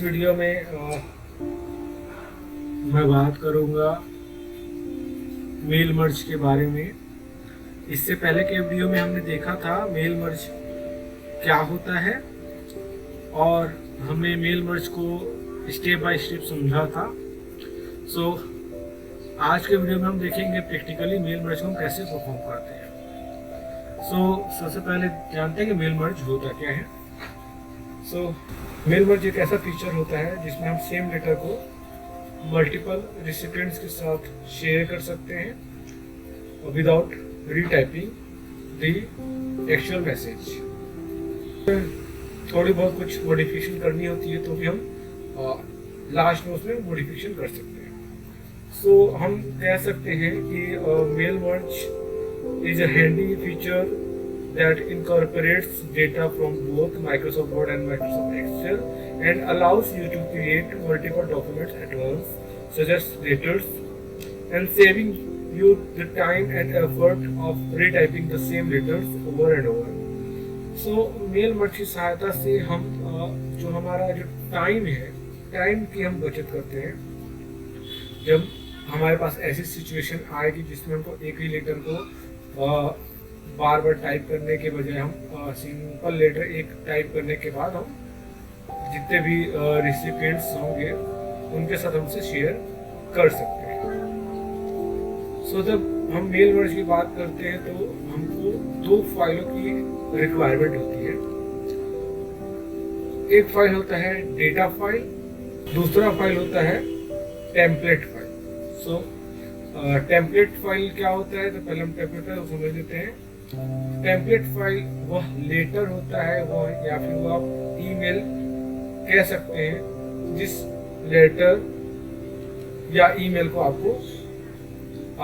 Video में मैं बात करूंगा मेल मर्ज के बारे में। इससे पहले के वीडियो में हमने देखा था मेल मर्ज क्या होता है और हमने मेल मर्ज को स्टेप बाय स्टेप समझा था। सो आज के वीडियो में हम देखेंगे प्रैक्टिकली मेल मर्ज को हम कैसे परफॉर्म करते हैं। सबसे पहले जानते हैं कि मेल मर्ज होता क्या है। मेल मर्ज एक ऐसा फीचर होता है जिसमें हम सेम लेटर को मल्टीपल रेसिपिएंट्स के साथ शेयर कर सकते हैं विदाउट रीटाइपिंग द एक्चुअल मैसेज। थोड़ी बहुत कुछ मॉडिफिकेशन करनी होती है तो भी हम लास्ट में उसमें मॉडिफिकेशन कर सकते हैं। हम कह सकते हैं कि mail merge is a handy feature that incorporates data from both Microsoft Word and Microsoft Excel and allows you to create multiple documents at once, such as letters, and saving you the time and effort of retyping the same letters over and over. Mail merge की सहायता से हम जो हमारा जो time है, time की हम बचत करते हैं। जब हमारे पास ऐसी सिचुएशन आएगी जिसमें हमको एक ही लेटर को बार बार टाइप करने के बजाय हम सिंपल लेटर एक टाइप करने के बाद हम जितने भी रेसिपिएंट्स होंगे उनके साथ हमसे शेयर कर सकते हैं। जब हम मेल मर्ज की बात करते हैं तो हमको दो फाइलों की रिक्वायरमेंट होती है। एक फाइल होता है डेटा फाइल, दूसरा फाइल होता है टेम्पलेट फाइल। टेम्पलेट फाइल क्या होता है, तो पहले हम टेम्पलेट फाइल समझ लेते हैं। टेम्पलेट फाइल वह लेटर होता है, वह या फिर वो आप ईमेल कह सकते हैं जिस लेटर या ईमेल को आपको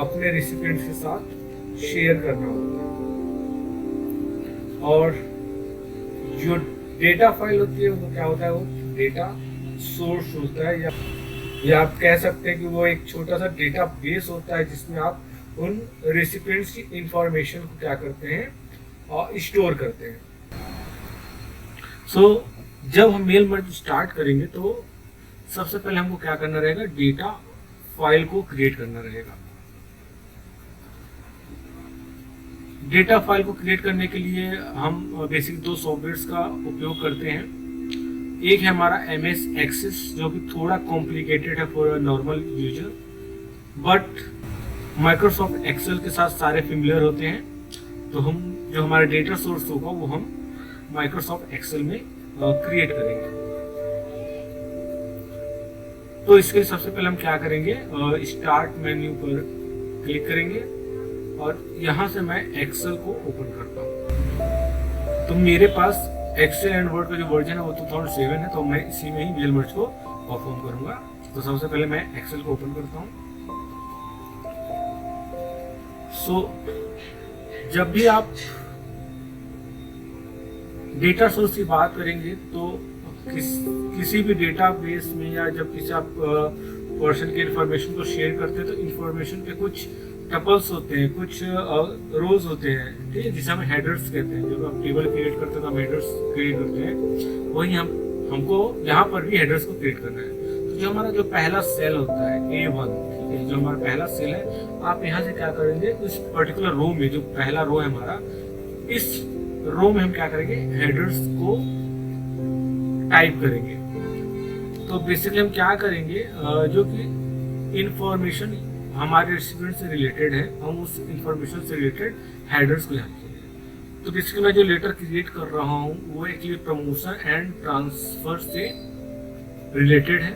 अपने रेसिपिएंट्स के साथ शेयर करना होता है। और जो डेटा फाइल होती है वो क्या होता है, वो डेटा सोर्स होता है या आप कह सकते हैं कि वो एक छोटा सा डेटा बेस होता है जिसमें आप उन रेसिपिएंट्स की इंफॉर्मेशन को क्या करते हैं और स्टोर करते हैं। जब हम मेल मर्ज स्टार्ट करेंगे तो सबसे पहले हमको क्या करना रहेगा, डेटा फाइल को क्रिएट करना रहेगा। डेटा फाइल को क्रिएट करने के लिए हम बेसिक दो सॉफ्टवेयर्स का उपयोग करते हैं। एक है हमारा MS Access जो कि थोड़ा कॉम्प्लिकेटेड है for normal user, but Microsoft Excel के साथ सारे फेमिलियर होते हैं। तो हम जो हमारा डेटा सोर्स होगा वो हम माइक्रोसॉफ्ट एक्सेल में क्रिएट करेंगे। तो इसके लिए सबसे पहले हम क्या करेंगे, स्टार्ट मेन्यू पर क्लिक करेंगे और यहाँ से मैं एक्सेल को ओपन करता हूँ। तो मेरे पास एक्सेल एंड वर्ड का जो वर्जन है वो 2007 है, तो मैं इसी में ही मेल मर्ज को परफॉर्म करूंगा। तो सबसे पहले मैं एक्सेल को ओपन करता हूँ। जब भी आप डेटा सोर्स की बात करेंगे तो किसी भी डेटाबेस में या जब किसी आप पर्सन की इंफॉर्मेशन को शेयर करते हैं तो इंफॉर्मेशन के कुछ टपल्स होते हैं, कुछ रोज होते हैं, ठीक है, जिसे हम हेडर्स कहते हैं। जब हम टेबल क्रिएट करते हैं तो हम हेडर्स क्रिएट करते हैं, वही हमको यहाँ पर भी हेडर्स को क्रिएट करना है। तो जो हमारा जो पहला सेल होता है A1, जो हमारा पहला सेल है, आप यहाँ से क्या करेंगे, इस पर्टिकुलर रो में जो पहला रो है हमारा, इस रो में हम क्या करेंगे, हेडर्स को टाइप करेंगे। तो बेसिकली हम क्या करेंगे, जो कि इंफॉर्मेशन हमारे रेसिपिएंट से रिलेटेड है, हम उस इंफॉर्मेशन से रिलेटेड हेडर्स को यहाँ करेंगे। तो बेसिकली मैं जो लेटर क्रिएट कर रहा हूँ वो एक्चुअली प्रमोशन एंड ट्रांसफर से रिलेटेड है।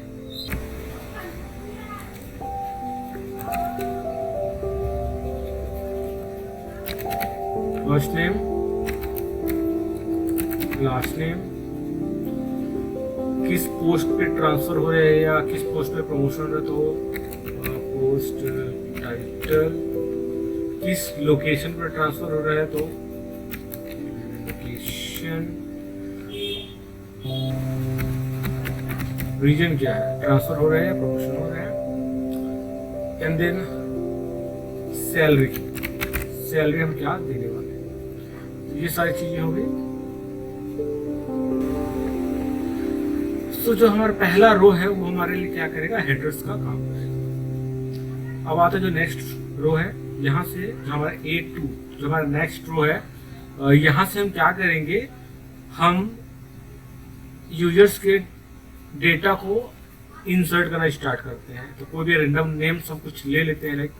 फर्स्ट नेम, लास्ट नेम, किस पोस्ट पे ट्रांसफर हो रहे हैं या किस पोस्ट पे प्रमोशन हो रहा है, तो पोस्ट टाइटल, किस लोकेशन पर ट्रांसफर हो रहा है तो लोकेशन, रीजन क्या है, ट्रांसफर हो रहा है या प्रमोशन हो रहा है, एंड देन सैलरी, सैलरी हम क्या देने वाले हैं। ये सारी चीजें हो गई। सो जो हमारा पहला रो है वो हमारे लिए क्या करेगा, हेडर्स का काम करेगा। अब आता है जो नेक्स्ट रो है, यहाँ से जो हमारा A2 जो हमारा नेक्स्ट रो है, यहाँ से हम क्या करेंगे, हम यूजर्स के डेटा को इंसर्ट करना स्टार्ट करते हैं। तो कोई भी रैंडम नेम सब कुछ ले लेते हैं, लाइक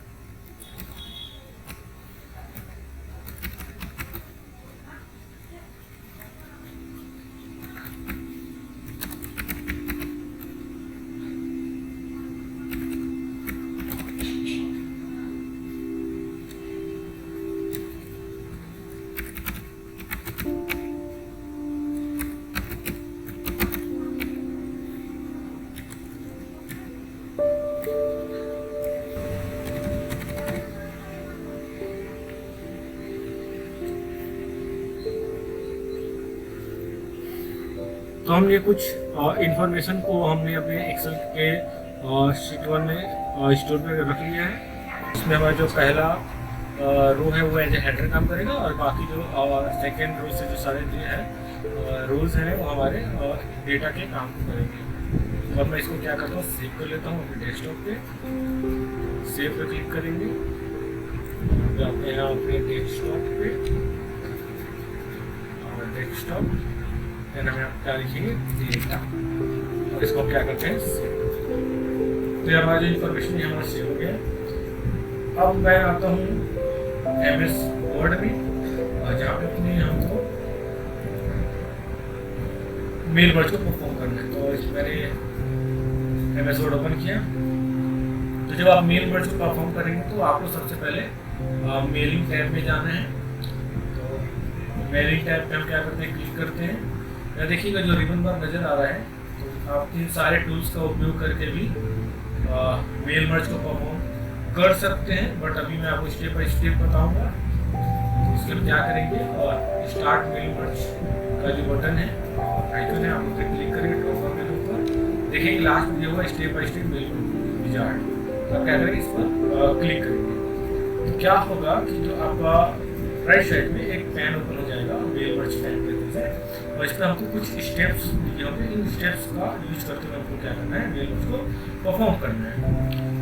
तो हमने कुछ इंफॉर्मेशन को हमने अपने एक्सेल के शीट 1 में स्टोर पे रख लिया है। इसमें हमारा जो पहला रो है वो एज ए हेडर काम करेगा, और बाकी जो सेकेंड रो से जो सारे जो है रोज हैं वो हमारे डेटा के काम करेंगे। और मैं इसको क्या करता हूँ, सेव कर लेता हूँ अपने डेस्कटॉप पे। सेव पे क्लिक करेंगे, जाते हैं अपने डेस्कटॉप पे, और डेस्कटॉप हमें क्या लिखेंगे, डेटा, और इसको क्या करते हैं, तो ये हमारा जो इन्फॉर्मेशन है हमारा सेव हो गया। अब मैं आता हूँ MS वर्ड में, और जहाँ पे अपने हमको मेल वर्ड को परफॉर्म करना है। तो इस मैंने MS वर्ड ओपन किया। तो जब आप मेल वर्ड को परफॉर्म करेंगे तो आपको सबसे पहले मेलिंग टैब में जाना है। तो मेलिंग टैब पे हम क्या करते हैं, क्लिक करते हैं। देखिएगा जो रिबन बार नज़र आ रहा है, तो आप इन सारे टूल्स का उपयोग करके भी मेल मर्ज को परफॉर्म कर सकते हैं, बट अभी मैं आपको स्टेप बाय स्टेप बताऊंगा। इसके लिए क्या करेंगे, और स्टार्ट मेल मर्ज का जो बटन है, आइकन है, आप उस पर क्लिक करेंगे ड्रॉप डाउन मेनू पर। देखिए लास्ट में जो होगा step by step mail wizard, तो आप क्या करेंगे, इस पर क्लिक करेंगे। तो क्या होगा कि जो आपका राइट साइड में एक पैन ओपन हो जाएगा मेल मर्ज पैन कहते हैं, और इस पर हमको कुछ स्टेप्स दिए होंगे। इन स्टेप्स का यूज करते हुए हमको क्या करना है, मेल मर्ज को परफॉर्म करना है।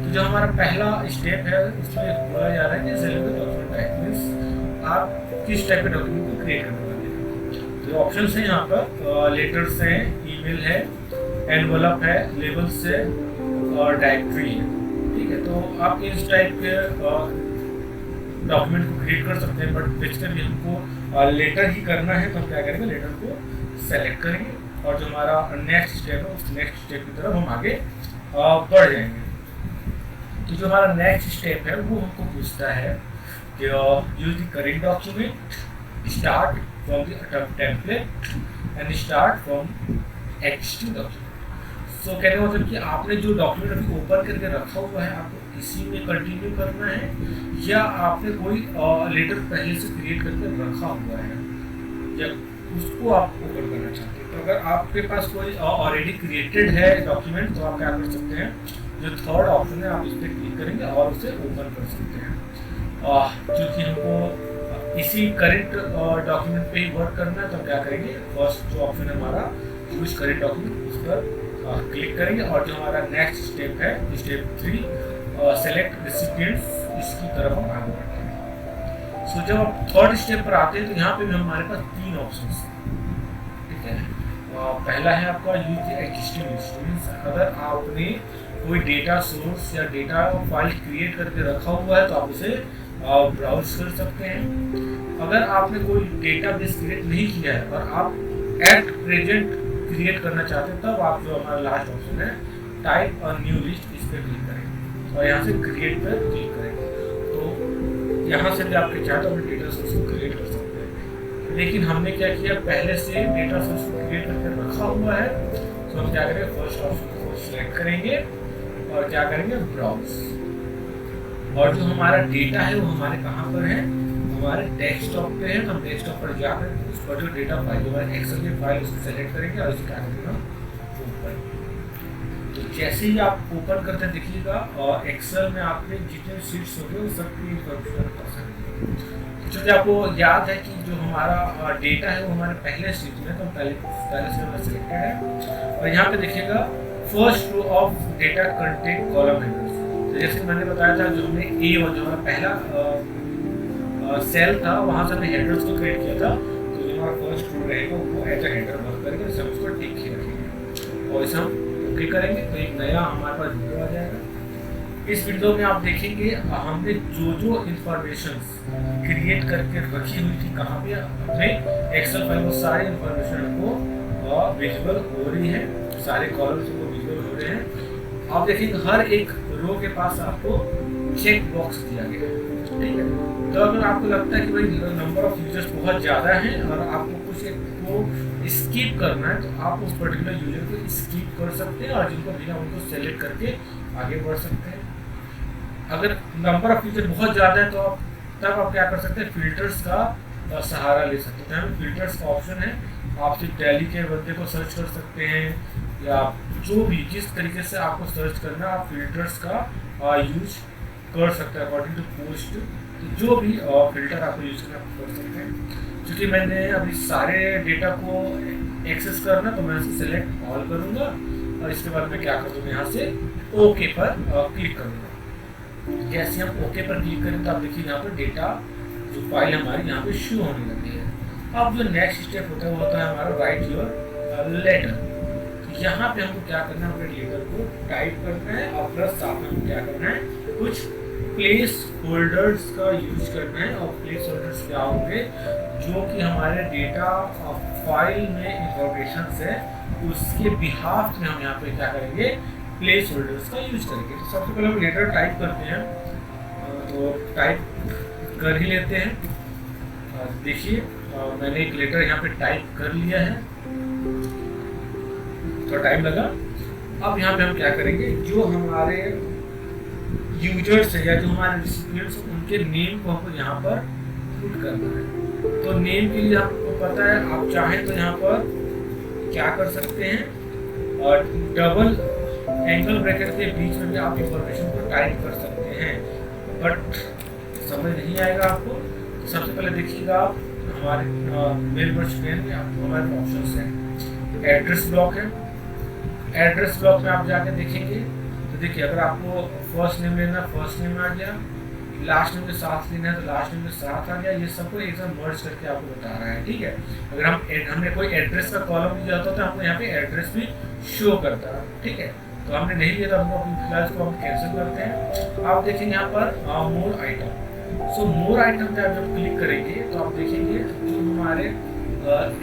तो जो हमारा पहला स्टेप है उसमें बोला जा रहा है कि सेलेक्ट डॉक्यूमेंट टाइप, मींस आप किस टाइप के डॉक्यूमेंट को क्रिएट करने वाले हैं। तो ऑप्शंस हैं यहाँ पर, लेटर्स हैं, ईमेल है, एनवलप है, लेबल्स है, और डायरेक्टरी है। ठीक है, तो आप इस टाइप के डॉक्यूमेंट को क्रिएट कर सकते हैं, बट बेसिकली हमको लेटर ही करना है। तो हम क्या करेंगे, लेटर को सेलेक्ट करेंगे, और जो हमारा नेक्स्ट स्टेप है उस नेक्स्ट स्टेप की तरफ हम आगे बढ़ जाएंगे। तो जो हमारा नेक्स्ट स्टेप है वो हमको पूछता है कि use the current document, start from the template and start from existing document. So कहने का मतलब कि आपने जो डॉक्यूमेंट अभी ओपन करके रखा हुआ है आपको इसी में कंटिन्यू करना है, या आपने कोई लेटर पहले से क्रिएट करके रखा हुआ है या उसको आप ओपन करना चाहते हैं। तो अगर आपके पास कोई ऑलरेडी क्रिएटेड है डॉक्यूमेंट, तो आप क्या कर सकते हैं, जो थर्ड ऑप्शन है आप इस पर क्लिक करेंगे और उसे ओपन कर सकते हैं। क्योंकि हमको इसी करेंट डॉक्यूमेंट पे ही वर्क करना है, तो क्या करेंगे, फर्स्ट जो ऑप्शन है हमारा यूज करेंट डॉक्यूमेंट, उस पर क्लिक करेंगे, और जो हमारा नेक्स्ट स्टेप है स्टेप 3 सेलेक्ट रेसिपिएंट्स, इसकी तरफ हम आगे बढ़ते हैं। सो जब आप थर्ड स्टेप पर आते हैं तो यहाँ पे भी हमारे पास 3 ऑप्शंस हैं। ठीक है, पहला है आपका use the existing list, means अगर आपने कोई डेटा सोर्स या डेटा फाइल क्रिएट करके रखा हुआ है तो आप उसे ब्राउज कर सकते हैं। अगर आपने कोई डेटाबेस क्रिएट नहीं किया है और आप एट प्रेजेंट क्रिएट करना चाहते हैं, तब आप जो हमारा लास्ट ऑप्शन है टाइप अ न्यू लिस्ट, इस पर क्लिक करेंगे और यहाँ से क्रिएट पर क्लिक करेंगे। तो यहाँ से भी आपके चाहे तो अपने डेटा सोर्स को क्रिएट कर सकते हैं, लेकिन हमने क्या किया, पहले से डेटा सोर्स को क्रिएट करके रखा हुआ है। तो हम क्या करेंगे, फर्स्ट ऑप्शन को सिलेक्ट करेंगे और क्या करेंगे, ब्राउज। और जो हमारा डेटा है वो हमारे कहाँ पर है, हमारे डेस्कटॉप पे है। तो हम डेस्कटॉप पर जाकर उस पर जो डेटा फाइल, हमारे एक्सेल की फाइल, उसको सेलेक्ट करेंगे और उसे क्या करेंगे, ओपन। तो जैसे ही आप ओपन करते हैं देखिएगा, और एक्सेल में आपके जितने शीट्स होंगे वो सबकी इन्फॉर्मेशन बता सकते हैं। चूँकि आपको याद है कि जो हमारा डेटा है वो हमारे पहले स्टेज में, तो पहले से हमारा सिलेक्टेड है। और यहाँ पे देखिएगा first row of data content column headers. तो जैसे मैंने बताया था, जो हमने A1 जो हमारा पहला सेल था, वहाँ से हमने हेडर्स को क्रिएट किया था। तो जो हमारा फर्स्ट रो रहेगा वो एज ए हेडर वर्क करेंगे, जैसे हम उसको टिक ही रखेंगे और इसे हम ओके करेंगे तो एक नया हमारे पास वीडियो आ जाएगा। इस वीडियो में आप देखेंगे हमने जो इंफॉर्मेशन क्रिएट करके रखी हुई थी कहाँ पे अपने एक्सेल फाइल में, सारी इंफॉर्मेशन हमको विजुअल हो रही है, सारे कॉलम्स को विजुअल हो रहे हैं। आप देखेंगे हर एक रो के पास आपको चेक बॉक्स दिया गया है, ठीक है। तो अगर आपको लगता है कि भाई नंबर ऑफ यूजर्स बहुत ज़्यादा है और आपको कुछ एक को स्किप करना है, तो आप उस पर्टिकुलर यूजर को स्किप कर सकते हैं और जिनको बिना उनको सेलेक्ट करके आगे बढ़ सकते हैं। अगर नंबर ऑफ यूजर बहुत ज़्यादा है तो तब आप क्या कर सकते हैं, फिल्टर्स का सहारा ले सकते हैं। फिल्टर्स का ऑप्शन है, आप सिर्फ टैली के बंदे को सर्च कर सकते हैं या जो भी जिस तरीके से आपको सर्च करना है आप फिल्टर्स का यूज कर सकते हैं अकॉर्डिंग टू पोस्ट। तो जो भी फिल्टर आपको यूज करना कर सकते हैं। क्योंकि मैंने अभी सारे डेटा को एक्सेस करना, तो मैं इसे सेलेक्ट ऑल करूँगा और इसके बाद मैं क्या करूँगा, यहाँ से ओके पर क्लिक करूँगा। जैसे हम ओके पर क्लिक करें तो आप देखिए यहाँ पर डेटा जो फाइल हमारी यहाँ पे शो होने लगी है। अब जो नेक्स्ट स्टेप होता है वो होता है हमारा राइट योर लेटर। तो यहाँ पे हमको क्या करना है, अपने लेटर को टाइप करना है और प्लस साथ में हमको क्या करना है, कुछ प्लेस होल्डर्स का यूज करना है। और प्लेस होल्डर्स क्या होंगे, जो कि हमारे डेटा फाइल में इंफॉर्मेशन है उसके बिहाफ में हम यहाँ पे क्या करेंगे, प्लेस होल्डर्स का यूज करेंगे। तो सबसे पहले हम लेटर टाइप करते हैं, तो टाइप कर ही लेते हैं। देखिए मैंने एक लेटर यहाँ पे टाइप कर लिया है, तो टाइम लगा। अब यहाँ पे हम क्या करेंगे, जो हमारे यूजर्स है या जो हमारे रिसिपिएंट्स उनके नेम को हमको यहाँ पर पुट करना है। तो नेम के लिए आपको पता है, आप चाहें तो यहाँ पर क्या कर सकते हैं, और डबल एंगल ब्रैकेट के बीच में भी आप इंफॉर्मेशन को टाइप कर सकते हैं, बट समझ नहीं आएगा आपको। तो सबसे पहले देखिएगा आप हमारे मेल वर्ड पेन में आपको हमारे ऑप्शंस हैं। एड्रेस ब्लॉक है, एड्रेस ब्लॉक में आप जाके देखेंगे तो देखिए अगर आपको फर्स्ट नेम लेना, फर्स्ट नेम आ गया, लास्ट नेम के साथ लेना है तो लास्ट नेम के साथ आ गया। ये सबको एकदम मर्ज करके आपको बता रहा है, ठीक है। अगर हमने कोई एड्रेस का कॉलम लिया होता तो हमको यहाँ पे एड्रेस भी शो करता है, ठीक है। तो हमने नहीं लिया, तो हमको फिलहाल इसको हम कैंसिल करते हैं। आप देखेंगे यहाँ पर मोर आइटम। सो मोर आइटम पे आप जब क्लिक करेंगे तो आप देखेंगे जो हमारे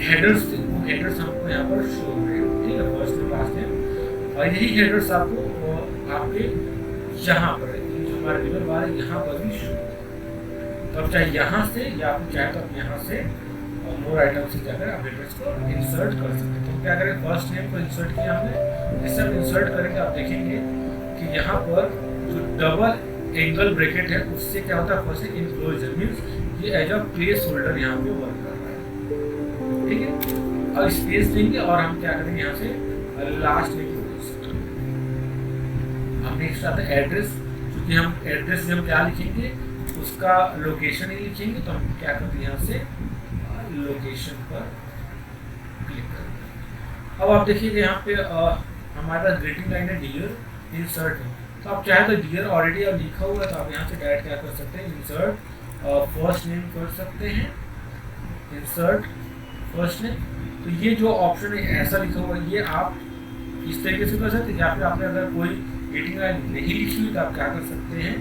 हेडर्स थे वो हेडर्स हमको यहाँ पर शो हो रहे हैं, ठीक है, फर्स्ट नेम लास्ट नेम। और यही हेडर्स आपको आपके यहाँ पर जो हमारे रिवर बार है यहाँ पर भी शो। तो आप चाहे यहाँ से या आप चाहे तो आप यहाँ से मोर आइटम से जाकर आप हेडर्स को इंसर्ट कर सकते हैं। तो क्या करें, फर्स्ट नेम को इंसर्ट किया हमने, इसे हम इंसर्ट करेंगे। आप देखेंगे कि यहाँ पर जो डबल एंगल ब्रैकेट है उससे क्या होता है, फर्स्ट इनक्लोजर मीन्स ये एज अ प्लेस होल्डर यहाँ पे वर्क कर रहा है, ठीक है। अब स्पेस देंगे और हम क्या करेंगे, यहाँ से लास्ट नेम हम नेक्स्ट आता है एड्रेस। क्योंकि हम एड्रेस में हम क्या लिखेंगे, उसका लोकेशन ही लिखेंगे, तो हम क्या करते हैं यहाँ से लोकेशन पर क्लिक करेंगे। अब आप देखिए यहाँ पे हमारे पास ग्रीटिंग लाइन है डियर इंसर्ट है। तो आप चाहे तो डियर ऑलरेडी अब लिखा हुआ है तो आप यहाँ से डायरेक्ट क्या कर सकते हैं, इंसर्ट फर्स्ट नेम कर सकते हैं, इंसर्ट फर्स्ट नेम। तो ये जो ऑप्शन है ऐसा लिखा हुआ है, ये आप इस तरीके से कर सकते हैं। या फिर आपने अगर कोई ग्रीटिंग लाइन नहीं लिखी हुई तो आप क्या कर सकते हैं,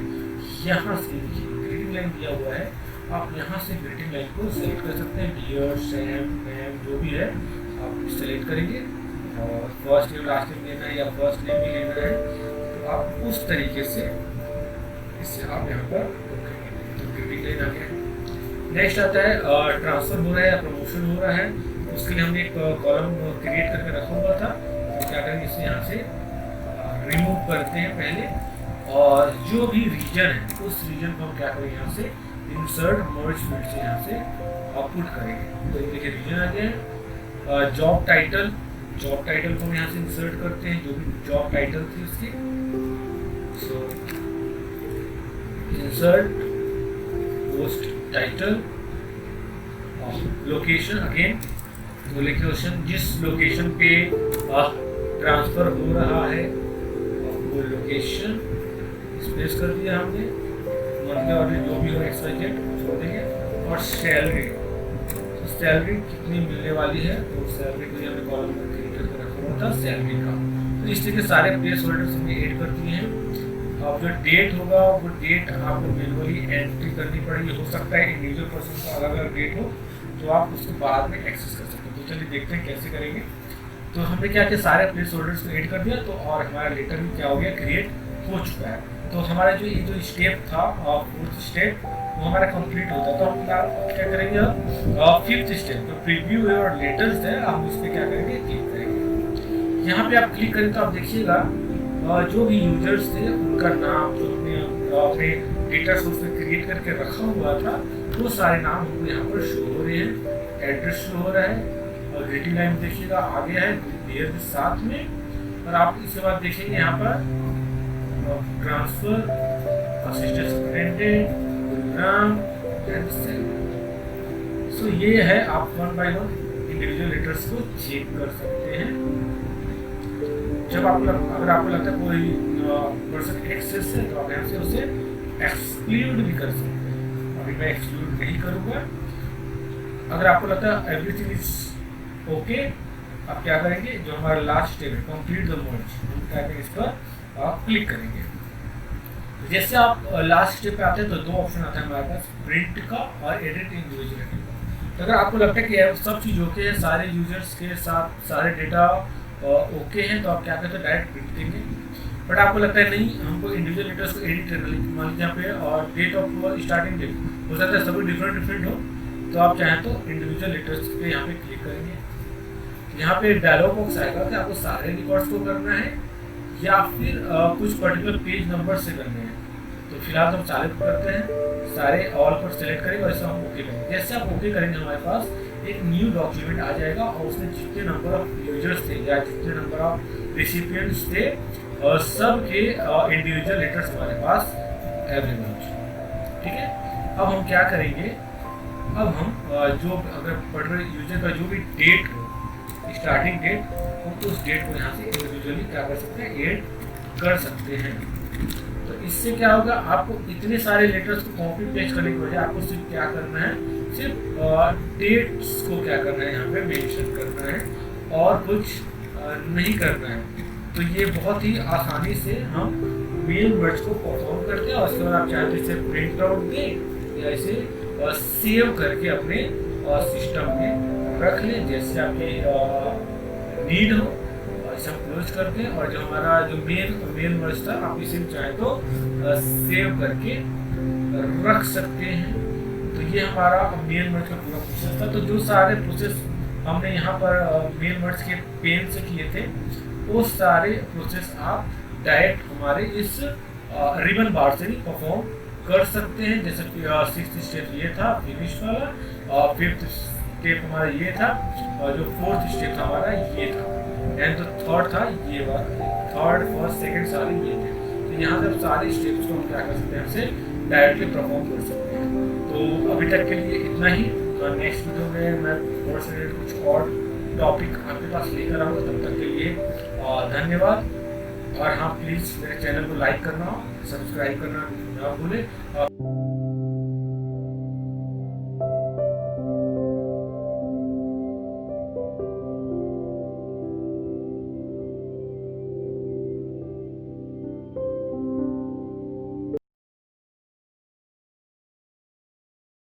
यहाँ से लिखिए, ग्रीटिंग लाइन दिया हुआ है, आप यहाँ से ग्रीटिंग लाइन को सेलेक्ट कर सकते हैं। डियर, सैम, मैम जो भी है आप सेलेक्ट करेंगे और फर्स्ट नेम लास्ट नेम लेना है या फर्स्ट नेम भी लेना है, तो आप उस तरीके से इससे आप यहाँ पर तो ग्रीटिंग लाइन आ गया। नेक्स्ट आता है ट्रांसफर हो रहा है या प्रमोशन हो रहा है, उसके लिए हमने एक कॉलम क्रिएट करके रखा हुआ था। तो क्या करेंगे, इसे यहाँ से रिमूव करते हैं पहले, और जो भी रीजन है उस रीजन को हम क्या करेंगे, यहाँ से इंसर्ट मर्ज फील्ड से यहाँ से आउटपुट करेंगे। तो देखिए रीजन आ गया। जॉब टाइटल, जॉब टाइटल को हम यहाँ से इंसर्ट करते हैं, जो भी जॉब टाइटल थी उसकी। So insert post title location again, तो लोकेशन जिस लोकेशन पे ट्रांसफर हो रहा है वो लोकेशन स्पेस कर दिया हमने, मंथली और जो भी हो XYZ छोड़ देंगे। और सैलरी, तो सैलरी कितनी मिलने वाली है, तो सैलरी को हमने कॉलम में क्रिएट करके रखा हुआ था सैलरी का। तो इस तरीके सारे प्लेस होल्डर्स हमने ऐड कर दिए हैं। अब जो डेट होगा वो डेट आपको मैनुअली एंट्री करनी पड़ेगी। हो सकता है इंडिविजुअल पर्सन का अलग अलग डेट हो, तो आप उसको बाद में एक्सेस कर सकते हो। तो चलिए देखते हैं कैसे करेंगे। तो हमने क्या किया, सारे प्लेस होल्डर्स को ऐड कर दिया, तो और हमारा लेटर भी क्या हो गया, क्रिएट हो चुका है। तो हमारा जो स्टेप था, फोर्थ स्टेप, वो हमारा कंप्लीट होता है। तो हम क्या करेंगे अब, फिफ्थ स्टेप तो प्रीव्यू और लेटर्स है, हम इस पर क्या करेंगे, क्लिक करेंगे। यहाँ पे आप क्लिक करें तो आप देखिएगा जो भी यूजर्स थे उनका नाम जो अपने डेटा सोर्स में क्रिएट करके रखा हुआ था, वो सारे नाम हमको यहाँ पर शो हो रहे हैं, एड्रेस शो हो रहा है, और ग्रीटिंग लाइन देखिएगा आ गया है डियर के साथ में। और आप इसके बाद देखेंगे यहाँ पर transfer, assistant superintendent, program and cell. So ये है, आप 1 बाय 1 इंडिविजुअल लेटर्स को चेक कर सकते हैं। जब अगर आपको लगता है कोई पर्सन एक्सेस है, तो आप यहाँ से उसे एक्सक्लूड भी कर सकते हैं। अभी मैं एक्सक्लूड नहीं करूँगा। अगर आपको लगता है एवरीथिंग इज ओके, आप क्या करेंगे, जो हमारा लास्ट स्टेप है कंप्लीट द मर्ज, हम क्या करेंगे, इस पर आप क्लिक करेंगे। जैसे आप लास्ट स्टेप पे आते हैं तो 2 ऑप्शन आता है हमारे पास, प्रिंट का और एडिट इंडिविजुअलिटी का। तो अगर आपको लगता है कि सब चीज़ ओके है, सारे यूजर्स के साथ सारे डेटा ओके हैं, तो आप क्या करते हैं, डायरेक्ट प्रिंट देंगे। बट आपको लगता है नहीं, हमको इंडिविजुअल लेटर्स को एडिट करना है, मान लीजिए यहाँ पे और डेट ऑफ स्टार्टिंग डेट हो सकता है सभी डिफरेंट हो, तो आप चाहें तो इंडिविजुअल लेटर्स पे यहाँ पे क्लिक करेंगे। यहाँ पे डायलॉग बॉक्स आएगा कि आपको सारे रिकॉर्ड्स को करना है या फिर कुछ पर्टिकुलर पेज नंबर से करने हैं। तो फिलहाल हम सारे करते हैं, सारे ऑल पर सेलेक्ट करेंगे और इसे हम ओके करेंगे। जैसे आप ओके करेंगे हमारे पास एक न्यू डॉक्यूमेंट आ जाएगा, और उसमें जितने नंबर ऑफ यूजर्स थे या जितने नंबर ऑफ रेसिपिएंट्स थे और सब के इंडिविजुअल लेटर्स हमारे पास अवेलेबल। ठीक है, अब हम क्या करेंगे, अब हम जो अगर पर्टिकुलर यूजर का जो भी डेट हो, स्टार्टिंग डेट, हम उस डेट को यहाँ से इंडिविजुअली क्या कर सकते हैं, ऐड कर सकते हैं। तो इससे क्या होगा, आपको इतने सारे लेटर्स को कॉपी पेस्ट करने की बजाय आपको सिर्फ क्या करना है, सिर्फ डेट्स को क्या करना है, यहाँ पे मेंशन करना है और कुछ नहीं करना है। तो ये बहुत ही आसानी से हम मेल मर्ज को परफॉर्म करते हैं। और उसके बाद आप चाहते हैं इसे प्रिंट आउट दें या इसे सेव करके अपने सिस्टम में रख लें, जैसे आपकी नीड हो। इसे हम क्लोज करते हैं, और जो हमारा जो मेल मर्ज था, आप इसे चाहे तो सेव करके रख सकते हैं। तो ये हमारा मेल मर्ज का पूरा प्रोसेस था। तो जो सारे प्रोसेस हमने यहाँ पर मेल मर्ज के पेन से किए थे, वो सारे प्रोसेस आप डायरेक्ट हमारे इस रिबन बार से भी परफॉर्म कर सकते हैं। जैसे कि 6th स्टेप ये था फिनिश वाला, और 5th स्टेप हमारा ये था, और जो 4th स्टेप था हमारा ये था, एंड जो 3rd था ये वाला, 3rd, 1st, 2nd सारे ये थे। तो यहाँ से सारे स्टेप्स को हम क्या कर सकते हैं, हमसे डायरेक्टली परफॉर्म कर सकते हैं। तो अभी तक के लिए इतना ही। तो नेक्स्ट वीडियो में मैं और से कुछ और टॉपिक आपके पास लेकर आऊँगा। तब तक के लिए धन्यवाद। और हाँ, प्लीज़ मेरे चैनल को लाइक करना, सब्सक्राइब करना ना भूलें।